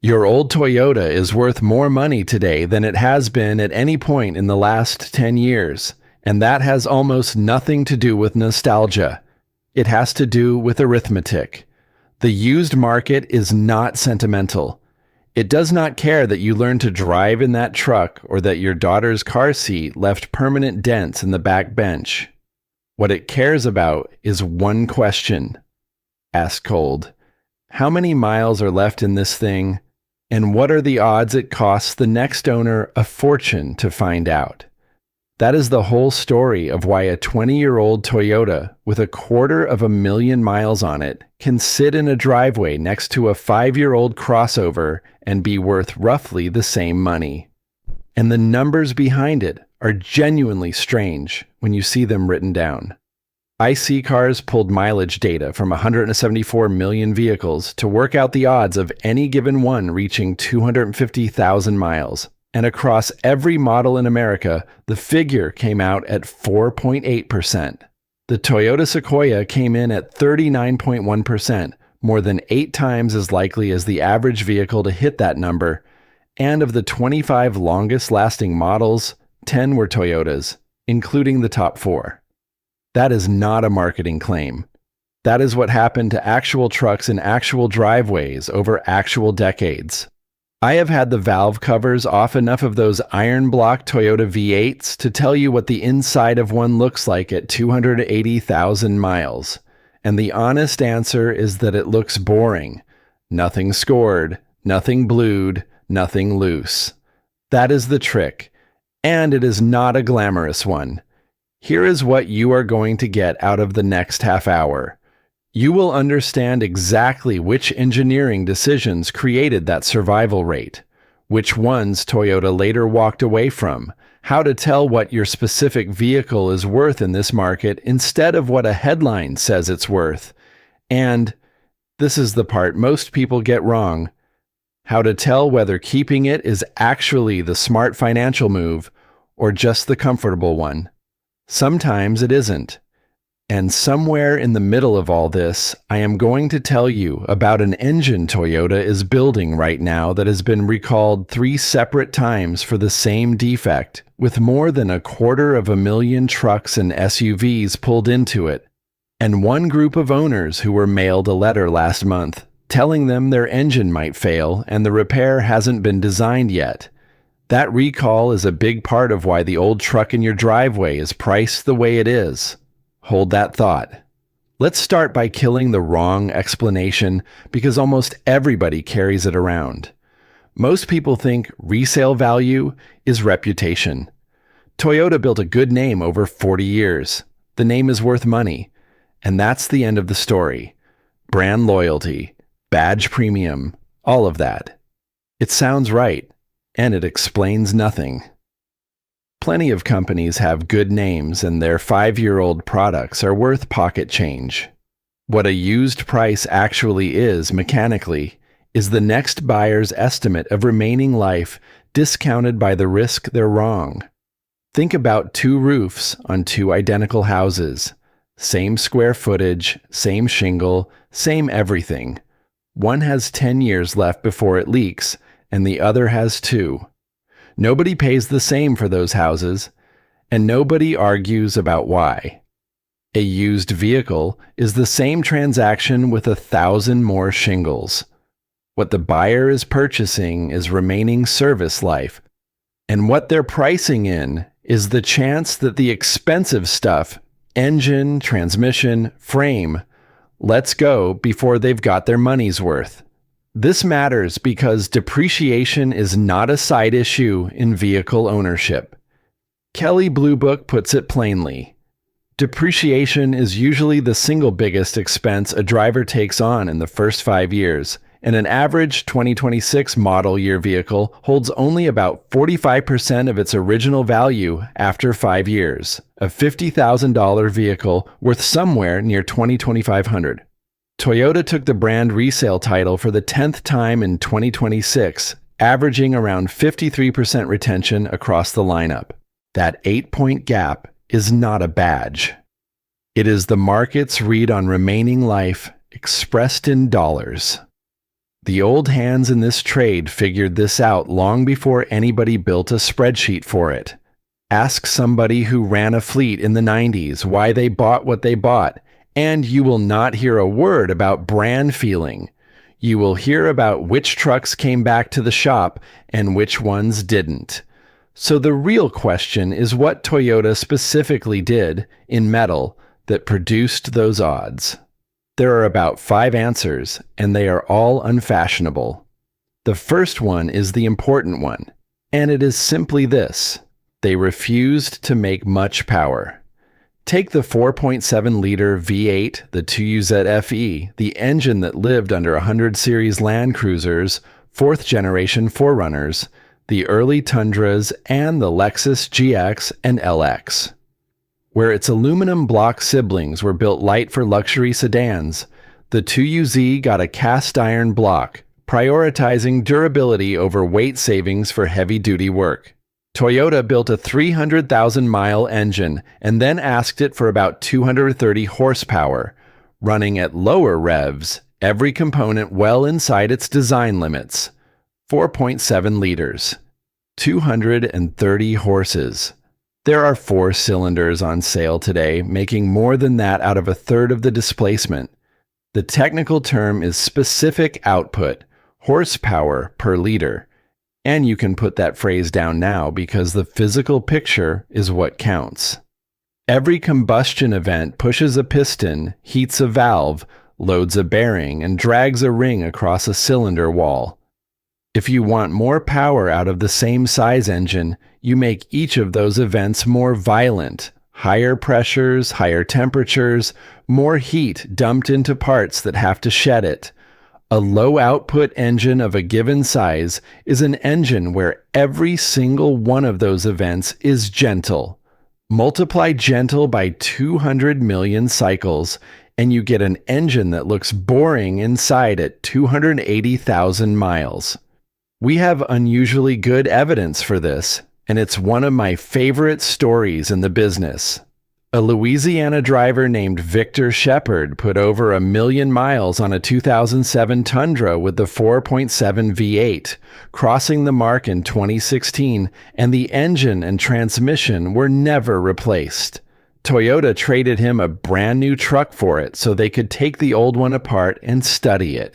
Your old Toyota is worth more money today than it has been at any point in the last 10 years, and that has almost nothing to do with nostalgia. It has to do with arithmetic. The used market is not sentimental. It does not care that you learned to drive in that truck or that your daughter's car seat left permanent dents in the back bench. What it cares about is one question. Ask cold. How many miles are left in this thing? And what are the odds it costs the next owner a fortune to find out? That is the whole story of why a 20-year-old Toyota with 250,000 miles on it can sit in a driveway next to a 5-year-old crossover and be worth roughly the same money. And the numbers behind it are genuinely strange when you see them written down. iSeeCars pulled mileage data from 174 million vehicles to work out the odds of any given one reaching 250,000 miles. And across every model in America, the figure came out at 4.8%. The Toyota Sequoia came in at 39.1%, more than 8 times as likely as the average vehicle to hit that number. And of the 25 longest-lasting models, 10 were Toyotas, including the top 4. That is not a marketing claim. That is what happened to actual trucks in actual driveways over actual decades. I have had the valve covers off enough of those iron block Toyota V8s to tell you what the inside of one looks like at 280,000 miles. And the honest answer is that it looks boring. Nothing scored, nothing blued, nothing loose. That is the trick. And it is not a glamorous one. Here is what you are going to get out of the next half hour. You will understand exactly which engineering decisions created that survival rate, which ones Toyota later walked away from, how to tell what your specific vehicle is worth in this market instead of what a headline says it's worth, and, this is the part most people get wrong, how to tell whether keeping it is actually the smart financial move or just the comfortable one. Sometimes it isn't. And somewhere in the middle of all this, I am going to tell you about an engine Toyota is building right now that has been recalled 3 separate times for the same defect, with more than 250,000 trucks and SUVs pulled into it, and one group of owners who were mailed a letter last month telling them their engine might fail and the repair hasn't been designed yet. That recall is a big part of why the old truck in your driveway is priced the way it is. Hold that thought. Let's start by killing the wrong explanation because almost everybody carries it around. Most people think resale value is reputation. Toyota built a good name over 40 years. The name is worth money. And that's the end of the story. Brand loyalty, badge premium, all of that. It sounds right, and it explains nothing. Plenty of companies have good names and their 5-year-old products are worth pocket change. What a used price actually is mechanically is the next buyer's estimate of remaining life discounted by the risk they're wrong. Think about 2 roofs on 2 identical houses. Same square footage, same shingle, same everything. One has 10 years left before it leaks, and the other has 2. Nobody pays the same for those houses, and nobody argues about why. A used vehicle is the same transaction with 1,000 more shingles. What the buyer is purchasing is remaining service life, and what they're pricing in is the chance that the expensive stuff, engine, transmission, frame, lets go before they've got their money's worth. This matters because depreciation is not a side issue in vehicle ownership. Kelley Blue Book puts it plainly. Depreciation is usually the single biggest expense a driver takes on in the first 5 years, and an average 2026 model year vehicle holds only about 45% of its original value after 5 years, a $50,000 vehicle worth somewhere near $2,500. Toyota took the brand resale title for the 10th time in 2026, averaging around 53% retention across the lineup. That 8-point gap is not a badge. It is the market's read on remaining life expressed in dollars. The old hands in this trade figured this out long before anybody built a spreadsheet for it. Ask somebody who ran a fleet in the 90s why they bought what they bought, and you will not hear a word about brand feeling. You will hear about which trucks came back to the shop and which ones didn't. So the real question is what Toyota specifically did in metal that produced those odds. There are about 5 answers, and they are all unfashionable. The first one is the important one, and it is simply this: they refused to make much power. Take the 4.7-liter V8, the 2UZ-FE, the engine that lived under 100 series Land Cruisers, 4th-generation 4Runners, the early Tundras, and the Lexus GX and LX. Where its aluminum block siblings were built light for luxury sedans, the 2UZ got a cast iron block, prioritizing durability over weight savings for heavy-duty work. Toyota built a 300,000-mile engine and then asked it for about 230 horsepower, running at lower revs, every component well inside its design limits. 4.7 liters, 230 horses. There are 4 cylinders on sale today, making more than that out of a third of the displacement. The technical term is specific output, horsepower per liter. And you can put that phrase down now because the physical picture is what counts. Every combustion event pushes a piston, heats a valve, loads a bearing, and drags a ring across a cylinder wall. If you want more power out of the same size engine, you make each of those events more violent. Higher pressures, higher temperatures, more heat dumped into parts that have to shed it. A low-output engine of a given size is an engine where every single one of those events is gentle. Multiply gentle by 200 million cycles, and you get an engine that looks boring inside at 280,000 miles. We have unusually good evidence for this, and it's one of my favorite stories in the business. A Louisiana driver named Victor Shepard put over 1 million miles on a 2007 Tundra with the 4.7 V8, crossing the mark in 2016, and the engine and transmission were never replaced. Toyota traded him a brand new truck for it so they could take the old one apart and study it.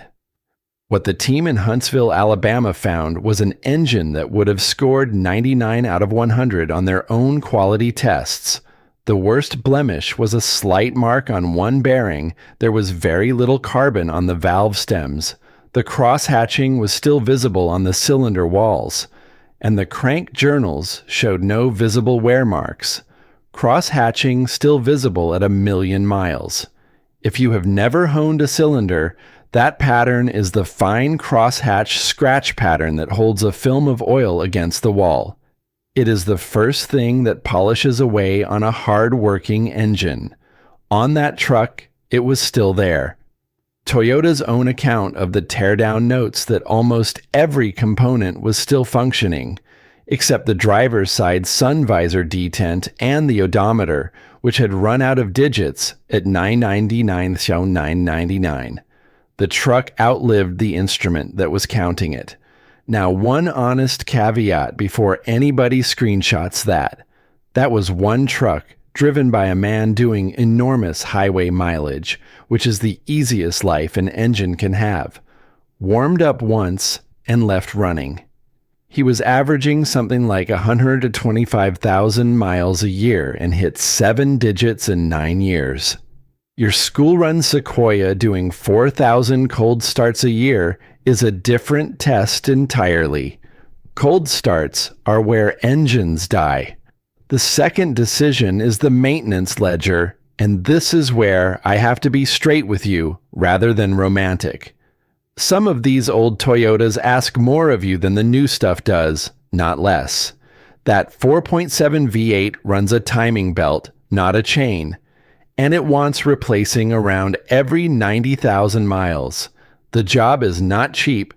What the team in Huntsville, Alabama found was an engine that would have scored 99 out of 100 on their own quality tests. The worst blemish was a slight mark on one bearing. There was very little carbon on the valve stems. The cross-hatching was still visible on the cylinder walls, and the crank journals showed no visible wear marks. Cross-hatching still visible at 1 million miles. If you have never honed a cylinder, that pattern is the fine crosshatch scratch pattern that holds a film of oil against the wall. It is the first thing that polishes away on a hard-working engine. On that truck, it was still there. Toyota's own account of the teardown notes that almost every component was still functioning, except the driver's side sun visor detent and the odometer, which had run out of digits at 999. The truck outlived the instrument that was counting it. Now, one honest caveat before anybody screenshots that. That was one truck driven by a man doing enormous highway mileage, which is the easiest life an engine can have. Warmed up once and left running. He was averaging something like 125,000 miles a year and hit 7 digits in 9 years. Your school-run Sequoia doing 4,000 cold starts a year is a different test entirely. Cold starts are where engines die. The second decision is the maintenance ledger, and this is where I have to be straight with you rather than romantic. Some of these old Toyotas ask more of you than the new stuff does, not less. That 4.7 V8 runs a timing belt, not a chain, and it wants replacing around every 90,000 miles. The job is not cheap,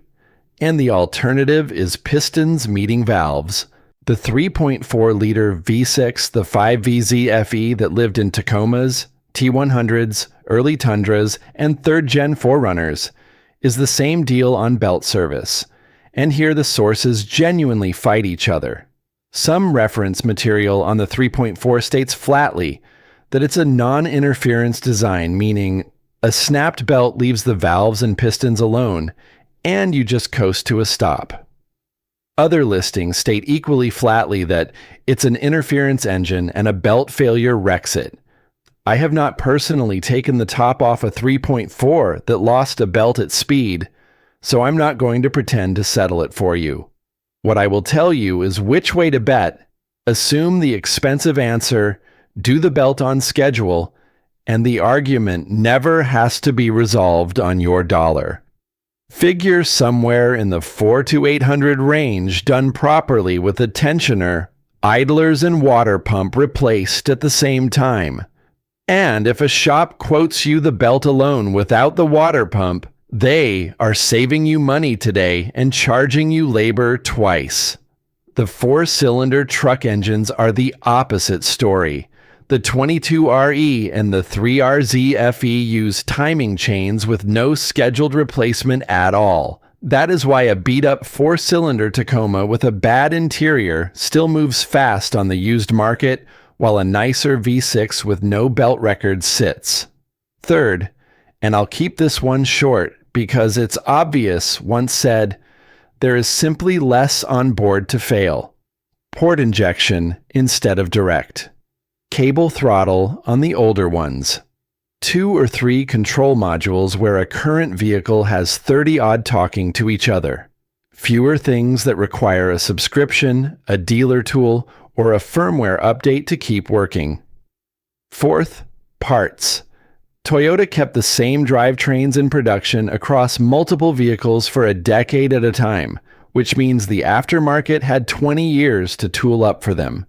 and the alternative is pistons meeting valves. The 3.4-liter V6, the 5VZ FE that lived in Tacomas, T100s, early Tundras, and third-gen 4Runners is the same deal on belt service, and here the sources genuinely fight each other. Some reference material on the 3.4 states flatly that it's a non-interference design, meaning a snapped belt leaves the valves and pistons alone, and you just coast to a stop. Other listings state equally flatly that it's an interference engine and a belt failure wrecks it. I have not personally taken the top off a 3.4 that lost a belt at speed, so I'm not going to pretend to settle it for you. What I will tell you is which way to bet, assume the expensive answer, do the belt on schedule, and the argument never has to be resolved on your dollar. Figure somewhere in the 400 to 800 range done properly with a tensioner, idlers and water pump replaced at the same time. And if a shop quotes you the belt alone without the water pump, they are saving you money today and charging you labor twice. The 4-cylinder truck engines are the opposite story. The 22RE and the 3RZ-FE use timing chains with no scheduled replacement at all. That is why a beat-up 4-cylinder Tacoma with a bad interior still moves fast on the used market, while a nicer V6 with no belt record sits. Third, and I'll keep this one short because it's obvious, once said, there is simply less on board to fail. Port injection instead of direct. Cable throttle on the older ones. 2 or 3 control modules where a current vehicle has 30-odd talking to each other. Fewer things that require a subscription, a dealer tool, or a firmware update to keep working. Fourth, parts. Toyota kept the same drivetrains in production across multiple vehicles for a decade at a time, which means the aftermarket had 20 years to tool up for them.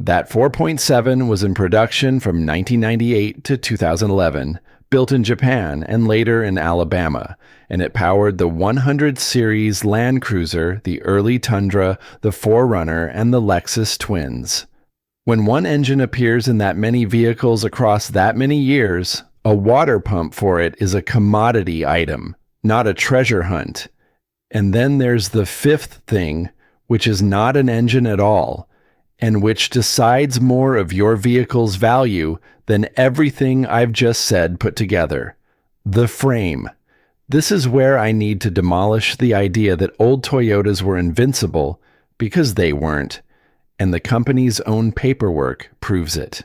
That 4.7 was in production from 1998 to 2011, built in Japan and later in Alabama, and it powered the 100 series Land Cruiser, the early Tundra, the 4Runner, and the Lexus twins. When one engine appears in that many vehicles across that many years, a water pump for it is a commodity item, not a treasure hunt. And then there's the fifth thing, which is not an engine at all, and which decides more of your vehicle's value than everything I've just said put together. The frame. This is where I need to demolish the idea that old Toyotas were invincible, because they weren't, and the company's own paperwork proves it.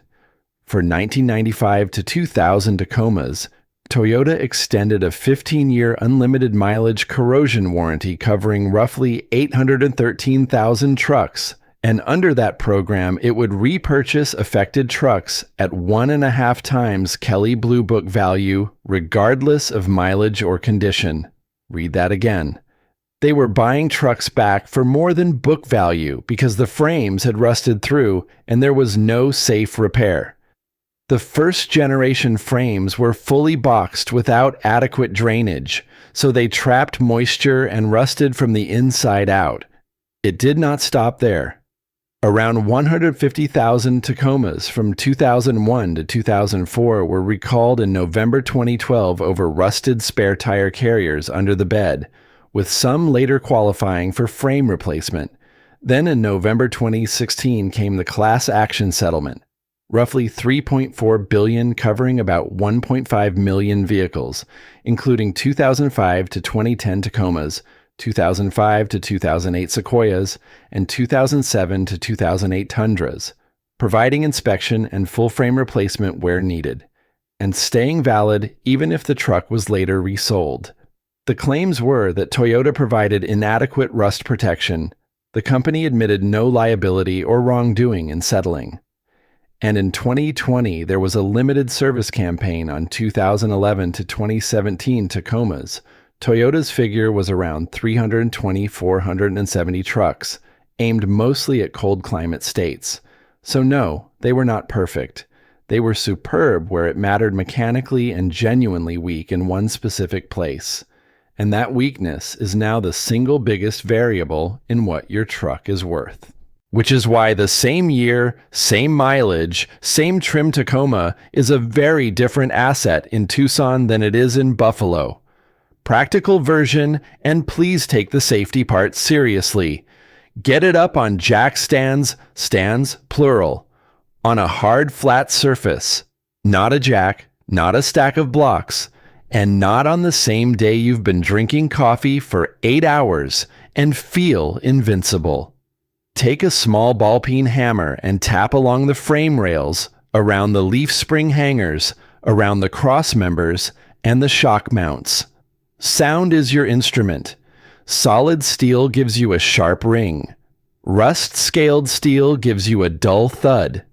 For 1995 to 2000 Tacomas, Toyota extended a 15-year unlimited mileage corrosion warranty covering roughly 813,000 trucks, and under that program, it would repurchase affected trucks at 1.5 times Kelley Blue Book value, regardless of mileage or condition. Read that again. They were buying trucks back for more than book value because the frames had rusted through and there was no safe repair. The first-generation frames were fully boxed without adequate drainage, so they trapped moisture and rusted from the inside out. It did not stop there. Around 150,000 Tacomas from 2001 to 2004 were recalled in November 2012 over rusted spare tire carriers under the bed, with some later qualifying for frame replacement. Then in November 2016 came the class action settlement, roughly $3.4 billion covering about 1.5 million vehicles, including 2005 to 2010 Tacomas, 2005 to 2008 Sequoias, and 2007 to 2008 Tundras, providing inspection and full frame replacement where needed, and staying valid even if the truck was later resold. The claims were that Toyota provided inadequate rust protection. The company admitted no liability or wrongdoing in settling. And in 2020, there was a limited service campaign on 2011 to 2017 Tacomas. Toyota's figure was around 320,470 trucks, aimed mostly at cold climate states. So no, they were not perfect. They were superb where it mattered mechanically and genuinely weak in one specific place. And that weakness is now the single biggest variable in what your truck is worth. Which is why the same year, same mileage, same trim Tacoma is a very different asset in Tucson than it is in Buffalo. practical version, and please take the safety part seriously. Get it up on jack stands, plural, on a hard flat surface, not a jack, not a stack of blocks, and not on the same day you've been drinking coffee for 8 hours and feel invincible. Take a small ball-peen hammer and tap along the frame rails, around the leaf spring hangers, around the cross members, and the shock mounts. Sound is your instrument. Solid steel gives you a sharp ring. Rust-scaled steel gives you a dull thud.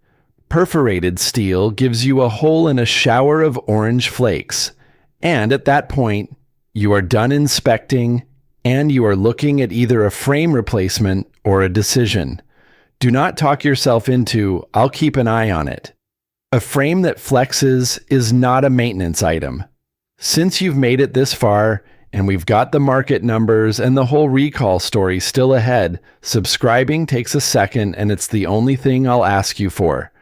Perforated steel gives you a hole in a shower of orange flakes. And at that point, you are done inspecting, and you are looking at either a frame replacement or a decision. Do not talk yourself into, "I'll keep an eye on it." A frame that flexes is not a maintenance item. Since you've made it this far, and we've got the market numbers and the whole recall story still ahead, subscribing takes a second, and it's the only thing I'll ask you for.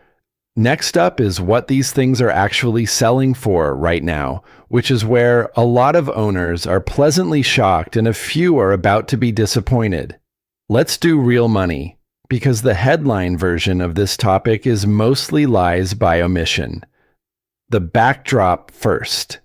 Next up is what these things are actually selling for right now, which is where a lot of owners are pleasantly shocked and a few are about to be disappointed. Let's do real money, because the headline version of this topic is mostly lies by omission. The backdrop first.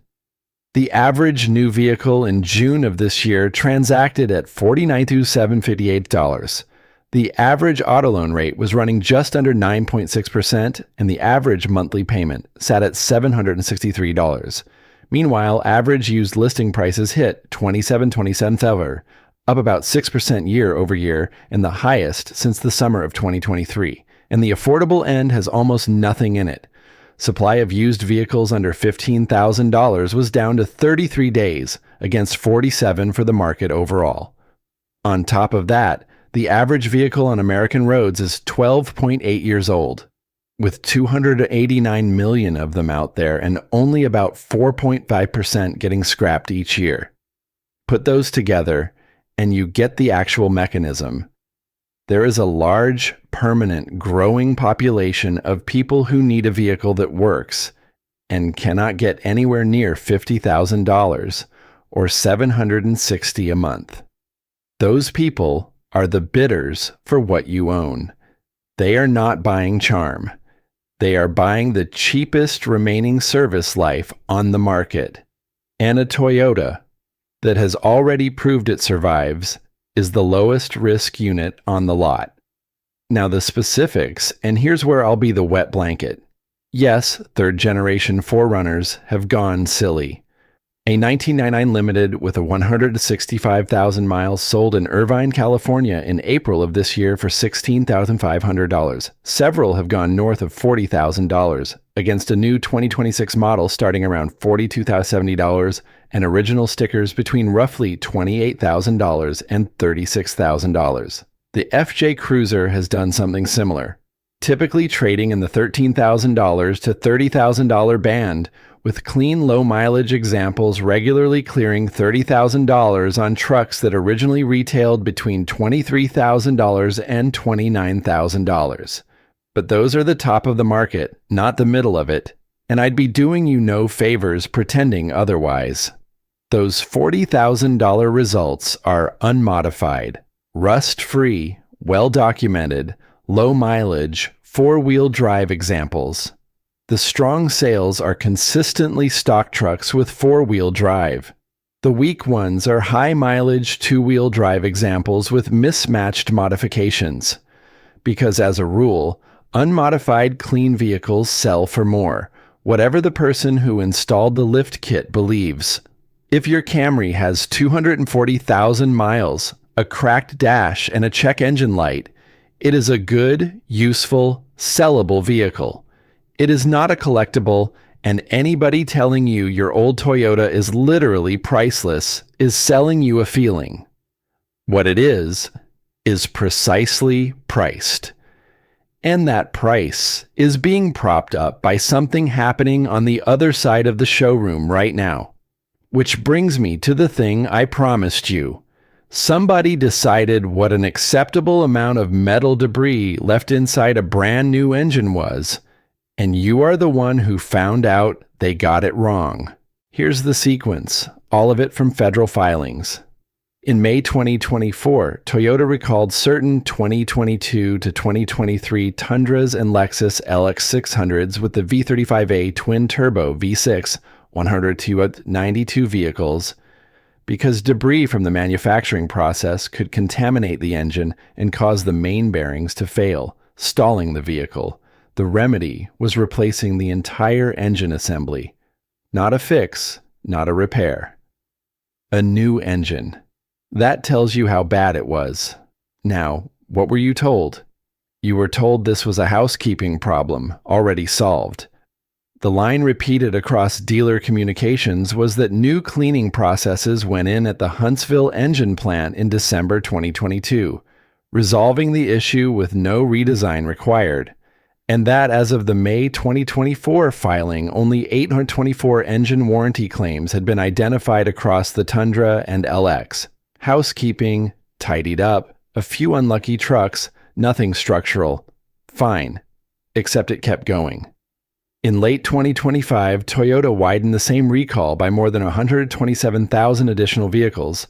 The average new vehicle in June of this year transacted at $49,758. The average auto loan rate was running just under 9.6%, and the average monthly payment sat at $763. Meanwhile, average used listing prices hit $27,27, up about 6% year over year, and the highest since the summer of 2023. And the affordable end has almost nothing in it. Supply of used vehicles under $15,000 was down to 33 days against 47 for the market overall. On top of that, the average vehicle on American roads is 12.8 years old, with 289 million of them out there and only about 4.5% getting scrapped each year. Put those together, and you get the actual mechanism. There is a large, permanent, growing population of people who need a vehicle that works and cannot get anywhere near $50,000 or $760 a month. Those people are the bidders for what you own. They are not buying charm. They are buying the cheapest remaining service life on the market. And a Toyota that has already proved it survives is the lowest risk unit on the lot. Now the specifics, and here's where I'll be the wet blanket. Yes, third generation 4Runners have gone silly. A 1999 Limited with a 165,000 miles sold in Irvine, California in April of this year for $16,500. Several have gone north of $40,000 against a new 2026 model starting around $42,070 and original stickers between roughly $28,000 and $36,000. The FJ Cruiser has done something similar, typically trading in the $13,000 to $30,000 band, with clean low-mileage examples regularly clearing $30,000 on trucks that originally retailed between $23,000 and $29,000. But those are the top of the market, not the middle of it, and I'd be doing you no favors pretending otherwise. Those $40,000 results are unmodified, rust-free, well-documented, low-mileage, four-wheel drive examples. The strong sales are consistently stock trucks with four-wheel drive. The weak ones are high-mileage two-wheel drive examples with mismatched modifications. Because as a rule, unmodified clean vehicles sell for more, whatever the person who installed the lift kit believes. If your Camry has 240,000 miles, a cracked dash, and a check engine light, it is a good, useful, sellable vehicle. It is not a collectible, and anybody telling you your old Toyota is literally priceless is selling you a feeling. What it is precisely priced. And that price is being propped up by something happening on the other side of the showroom right now. Which brings me to the thing I promised you. Somebody decided what an acceptable amount of metal debris left inside a brand new engine was, and you are the one who found out they got it wrong. Here's the sequence. all of it from federal filings. In May 2024, Toyota recalled certain 2022 to 2023 Tundras and Lexus LX600s with the V35A twin-turbo V6 100-92 vehicles because debris from the manufacturing process could contaminate the engine and cause the main bearings to fail, stalling the vehicle. The remedy was replacing the entire engine assembly. Not a fix, not a repair. A new engine. That tells you how bad it was. Now, what were you told? You were told this was a housekeeping problem, already solved. The line repeated across dealer communications was that new cleaning processes went in at the Huntsville engine plant in December 2022, resolving the issue with no redesign required, and that as of the May 2024 filing, only 824 engine warranty claims had been identified across the Tundra and LX. Housekeeping, tidied up, a few unlucky trucks, nothing structural. Fine. Except it kept going. In late 2025, Toyota widened the same recall by more than 127,000 additional vehicles,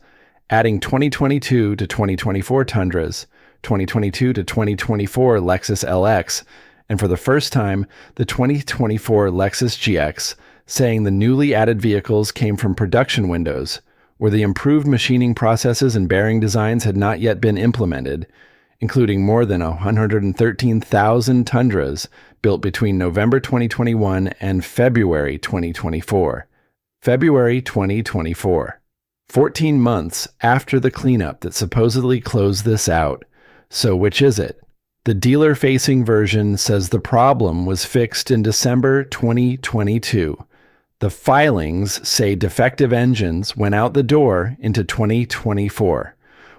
adding 2022 to 2024 Tundras, 2022 to 2024 Lexus LX, and for the first time, the 2024 Lexus GX, saying the newly added vehicles came from production windows, where the improved machining processes and bearing designs had not yet been implemented, including more than 113,000 Tundras built between November 2021 and February 2024. February 2024. 14 months after the cleanup that supposedly closed this out. So which is it? The dealer-facing version says the problem was fixed in December 2022. The filings say defective engines went out the door into 2024.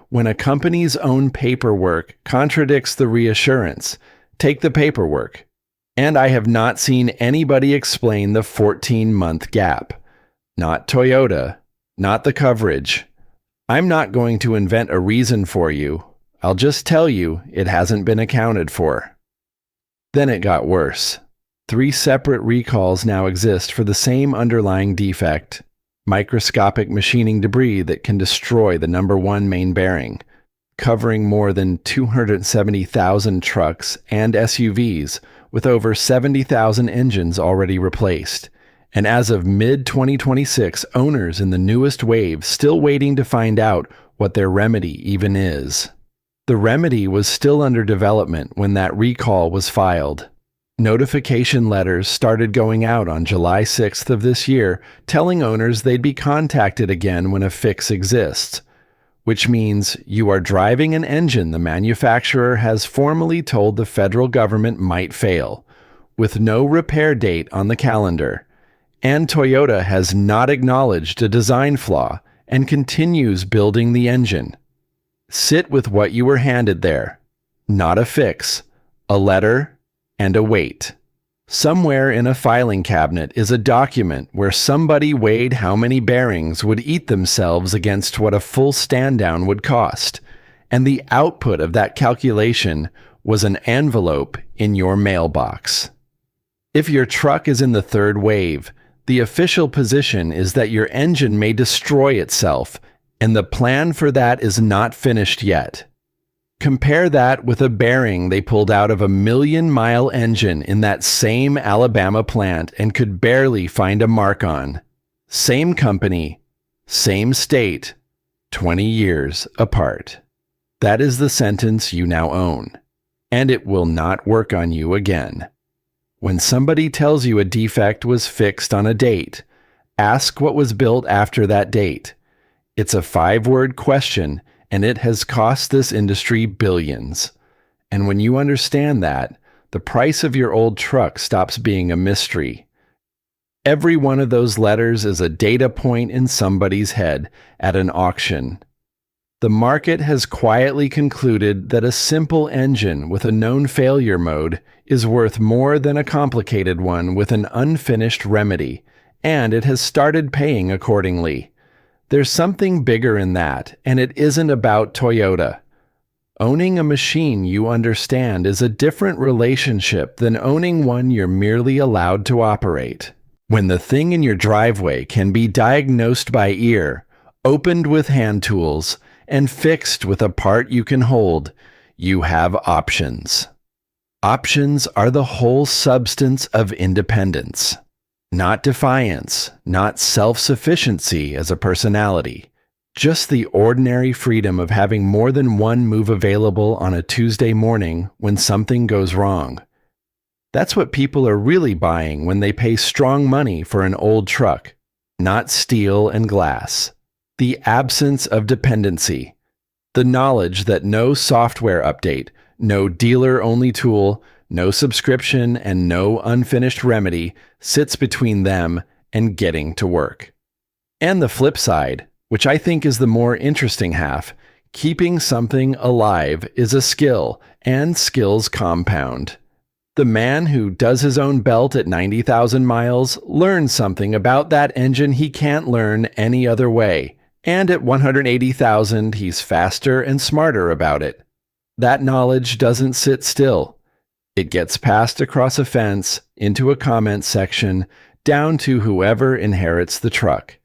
When a company's own paperwork contradicts the reassurance, take the paperwork. And I have not seen anybody explain the 14-month gap. Not Toyota, not the coverage. I'm not going to invent a reason for you. I'll just tell you it hasn't been accounted for. Then it got worse. 3 separate recalls now exist for the same underlying defect, microscopic machining debris that can destroy the number 1 main bearing, covering more than 270,000 trucks and SUVs with over 70,000 engines already replaced. And as of mid-2026, owners in the newest wave still waiting to find out what their remedy even is. The remedy was still under development when that recall was filed. Notification letters started going out on July 6th of this year, telling owners they'd be contacted again when a fix exists, which means you are driving an engine the manufacturer has formally told the federal government might fail, with no repair date on the calendar. And Toyota has not acknowledged a design flaw and continues building the engine. Sit with what you were handed there. Not a fix, a letter, and await. Somewhere in a filing cabinet is a document where somebody weighed how many bearings would eat themselves against what a full stand-down would cost, and the output of that calculation was an envelope in your mailbox. If your truck is in the 3rd wave, the official position is that your engine may destroy itself, and the plan for that is not finished yet. Compare that with a bearing they pulled out of a 1,000,000-mile engine in that same Alabama plant and could barely find a mark on. Same company, same state, 20 years apart. That is the sentence you now own, and it will not work on you again. When somebody tells you a defect was fixed on a date, ask what was built after that date. It's a 5-word question, and it has cost this industry billions. And when you understand that, the price of your old truck stops being a mystery. Every one of those letters is a data point in somebody's head at an auction. The market has quietly concluded that a simple engine with a known failure mode is worth more than a complicated one with an unfinished remedy, and it has started paying accordingly. There's something bigger in that, and it isn't about Toyota. Owning a machine you understand is a different relationship than owning one you're merely allowed to operate. When the thing in your driveway can be diagnosed by ear, opened with hand tools, and fixed with a part you can hold, you have options. Options are the whole substance of independence. Not defiance, not self-sufficiency as a personality. Just the ordinary freedom of having more than one move available on a Tuesday morning when something goes wrong. That's what people are really buying when they pay strong money for an old truck, not steel and glass. The absence of dependency. The knowledge that no software update, no dealer-only tool, no subscription, and no unfinished remedy sits between them and getting to work. And the flip side, which I think is the more interesting half, keeping something alive is a skill, and skills compound. The man who does his own belt at 90,000 miles learns something about that engine he can't learn any other way, and at 180,000 he's faster and smarter about it. That knowledge doesn't sit still. It gets passed across a fence, into a comment section, down to whoever inherits the truck.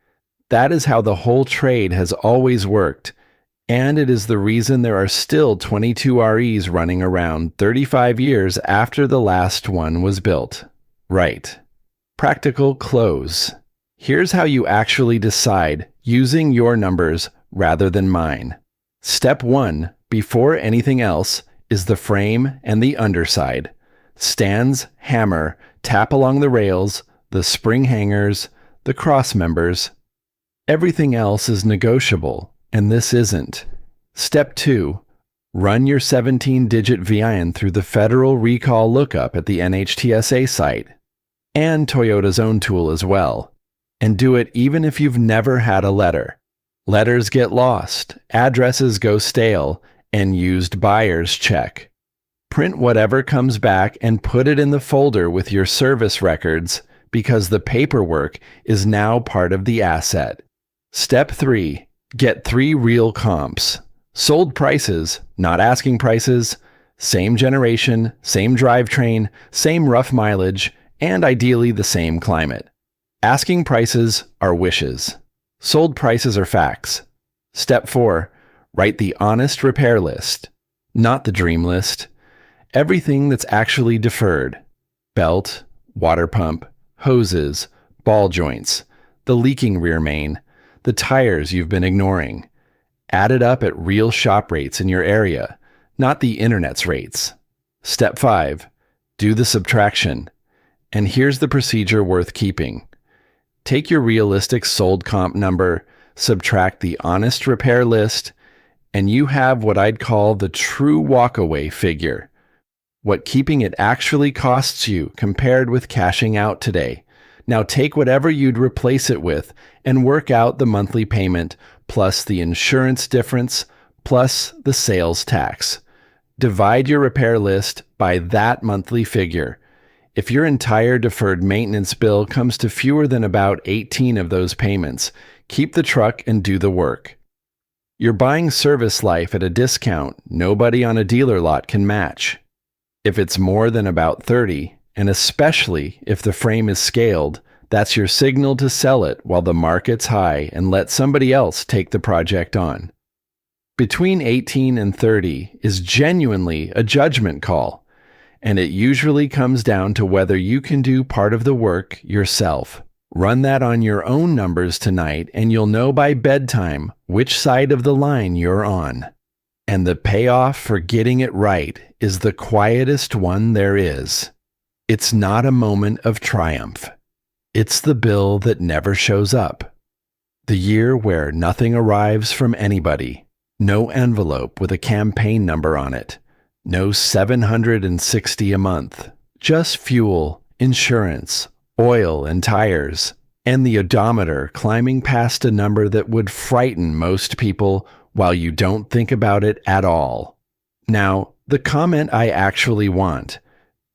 That is how the whole trade has always worked, and it is the reason there are still 22 REs running around 35 years after the last one was built. Right. Practical close. Here's how you actually decide using your numbers rather than mine. Step 1, before anything else, is the frame and the underside. Stands, hammer, tap along the rails, the spring hangers, the cross members. Everything else is negotiable, and this isn't. Step 2, run your 17-digit VIN through the Federal Recall lookup at the NHTSA site, and Toyota's own tool as well. And do it even if you've never had a letter. Letters get lost, addresses go stale, and used buyers check. Print whatever comes back and put it in the folder with your service records because the paperwork is now part of the asset. Step 3, get 3 real comps. Sold prices, not asking prices, same generation, same drivetrain, same rough mileage, and ideally the same climate. Asking prices are wishes. Sold prices are facts. Step 4, write the honest repair list, not the dream list. Everything that's actually deferred. Belt, water pump, hoses, ball joints, the leaking rear main, the tires you've been ignoring. Add it up at real shop rates in your area, not the internet's rates. Step 5, do the subtraction. And here's the procedure worth keeping. Take your realistic sold comp number, subtract the honest repair list, and you have what I'd call the true walkaway figure. What keeping it actually costs you compared with cashing out today. Now take whatever you'd replace it with and work out the monthly payment plus the insurance difference plus the sales tax. Divide your repair list by that monthly figure. If your entire deferred maintenance bill comes to fewer than about 18 of those payments, keep the truck and do the work. You're buying service life at a discount nobody on a dealer lot can match. If it's more than about 30, and especially if the frame is scaled, that's your signal to sell it while the market's high and let somebody else take the project on. Between 18 and 30 is genuinely a judgment call, and it usually comes down to whether you can do part of the work yourself. Run that on your own numbers tonight and you'll know by bedtime which side of the line you're on. And the payoff for getting it right is the quietest one there is. It's not a moment of triumph. It's the bill that never shows up. The year where nothing arrives from anybody. No envelope with a campaign number on it. No $760 a month. Just fuel, insurance, oil and tires, and the odometer climbing past a number that would frighten most people while you don't think about it at all. Now, the comment I actually want.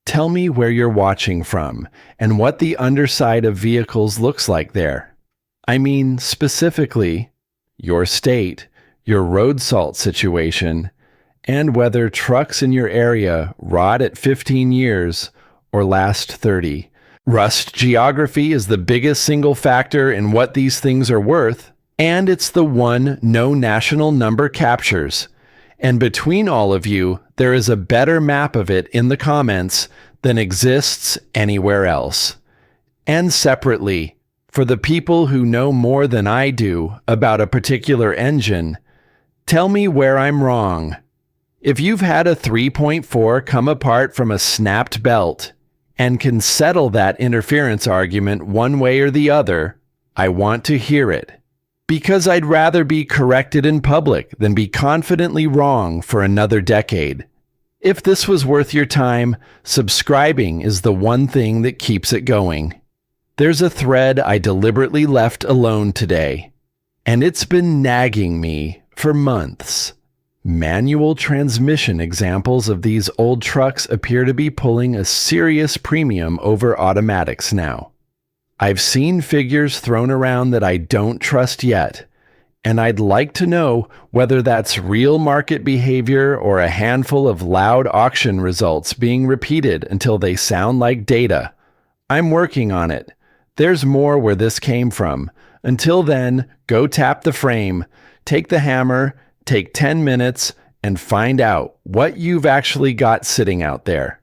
Tell me where you're watching from and what the underside of vehicles looks like there. I mean, specifically, your state, your road salt situation, and whether trucks in your area rot at 15 years or last 30. Rust geography is the biggest single factor in what these things are worth, and it's the one no national number captures. And between all of you, there is a better map of it in the comments than exists anywhere else. And separately, for the people who know more than I do about a particular engine, tell me where I'm wrong. If you've had a 3.4 come apart from a snapped belt and can settle that interference argument one way or the other, I want to hear it. Because I'd rather be corrected in public than be confidently wrong for another decade. If this was worth your time, subscribing is the one thing that keeps it going. There's a thread I deliberately left alone today, and it's been nagging me for months. Manual transmission examples of these old trucks appear to be pulling a serious premium over automatics now. I've seen figures thrown around that I don't trust yet, and I'd like to know whether that's real market behavior or a handful of loud auction results being repeated until they sound like data. I'm working on it. There's more where this came from. Until then, go tap the frame, take the hammer, take 10 minutes, and find out what you've actually got sitting out there.